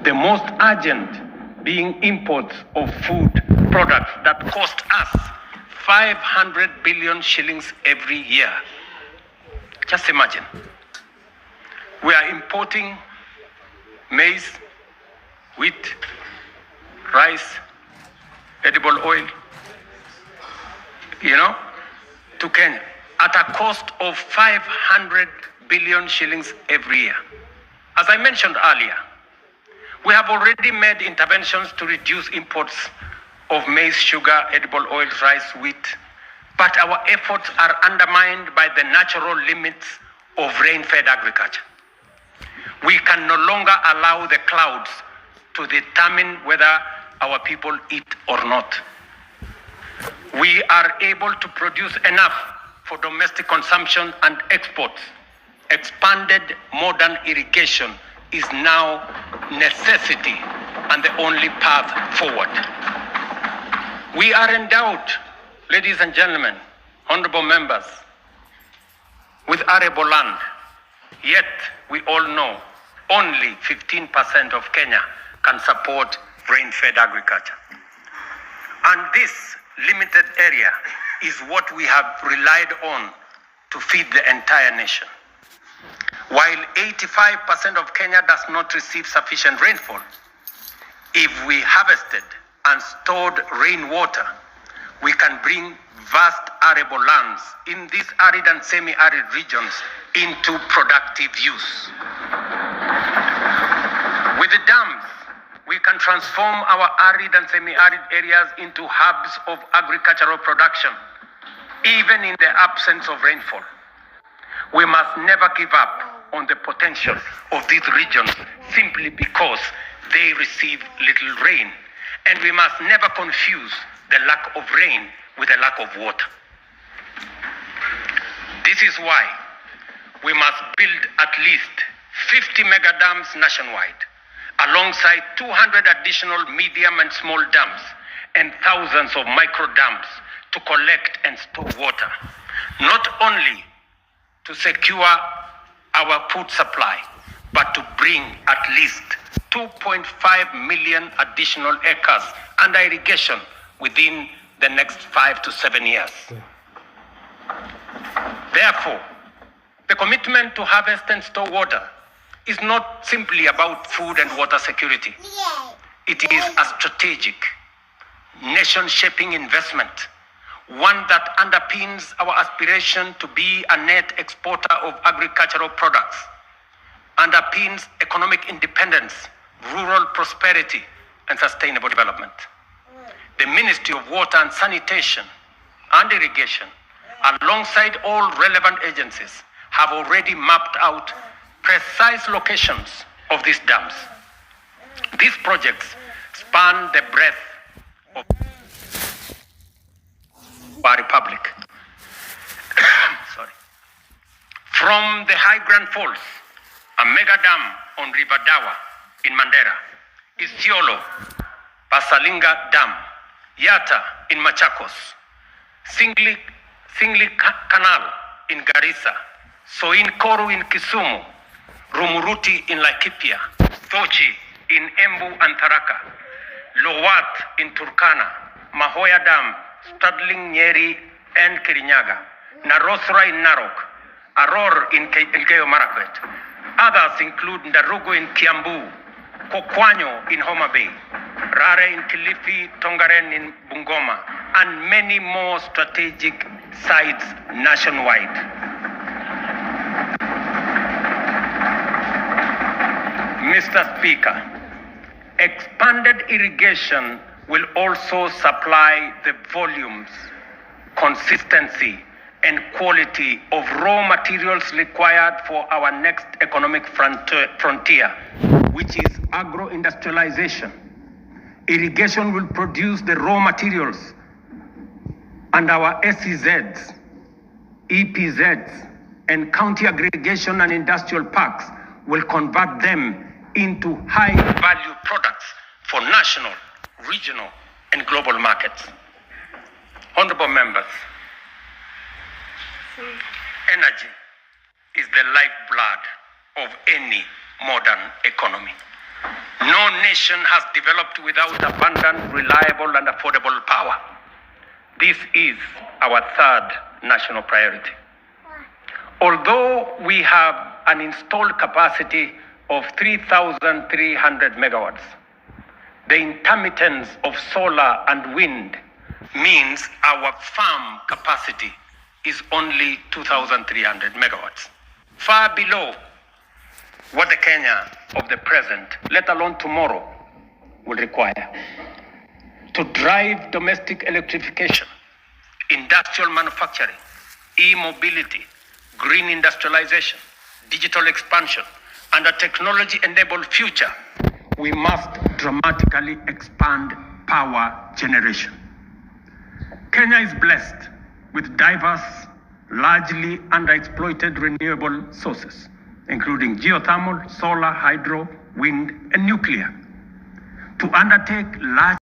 The most urgent being imports of food products that cost us 500 billion shillings every year. Just imagine. We are importing maize, wheat, rice, edible oil, to Kenya at a cost of 500 billion shillings every year. As I mentioned earlier, we have already made interventions to reduce imports of maize, sugar, edible oils, rice, wheat, but our efforts are undermined by the natural limits of rain-fed agriculture. We can no longer allow the clouds to determine whether our people eat or not. We are able to produce enough for domestic consumption and exports. Expanded modern irrigation is now necessity and the only path forward. We are endowed, ladies and gentlemen, honorable members, with arable land. Yet we all know only 15% of Kenya can support rain-fed agriculture. And this limited area is what we have relied on to feed the entire nation. While 85% of Kenya does not receive sufficient rainfall, if we harvested and stored rainwater, we can bring vast arable lands in these arid and semi-arid regions into productive use. With the dams, we can transform our arid and semi-arid areas into hubs of agricultural production, even in the absence of rainfall. We must never give up on the potential of these regions simply because they receive little rain. And we must never confuse the lack of rain with the lack of water. This is why we must build at least 50 mega dams nationwide, alongside 200 additional medium and small dams and thousands of micro dams to collect and store water, not only to secure our food supply, but to bring at least 2.5 million additional acres under irrigation within the next 5 to 7 years. Therefore, the commitment to harvest and store water is not simply about food and water security. It is a strategic, nation-shaping investment, one that underpins our aspiration to be a net exporter of agricultural products, underpins economic independence, rural prosperity, and sustainable development. The Ministry of Water and Sanitation and Irrigation, alongside all relevant agencies, have already mapped out precise locations of these dams. These projects span the breadth of our republic. From the High Grand Falls, a mega dam on River Dawa in Mandera, Isiolo, Pasalinga Dam, Yata in Machakos, Singli Canal in Garissa, Soin Koru in Kisumu, Rumuruti in Laikipia, Tochi in Embu and Tharaka, Lowat in Turkana, Mahoya Dam, Studling, Nyeri and Kirinyaga, Narosra in Narok, Aror in Elgeyo Marakwet. Others include Ndarugu in Kiambu, Kokwanyo in Homa Bay, Rare in Kilifi, Tongaren in Bungoma, and many more strategic sites nationwide. Mr. Speaker, expanded irrigation will also supply the volumes, consistency, and quality of raw materials required for our next economic frontier, which is agroindustrialization. Irrigation will produce the raw materials, and our SEZs, EPZs, and county aggregation and industrial parks will convert them into high-value products for national, regional, and global markets. Honorable members, energy is the lifeblood of any modern economy. No nation has developed without abundant, reliable, and affordable power. This is our third national priority. Although we have an installed capacity of 3,300 megawatts, the intermittence of solar and wind means our farm capacity is only 2,300 megawatts, far below what the Kenya of the present, let alone tomorrow, will require. To drive domestic electrification, industrial manufacturing, e-mobility, green industrialization, digital expansion, and a technology-enabled future, we must dramatically expand power generation. Kenya is blessed with diverse, largely underexploited renewable sources, including geothermal, solar, hydro, wind, and nuclear. To undertake large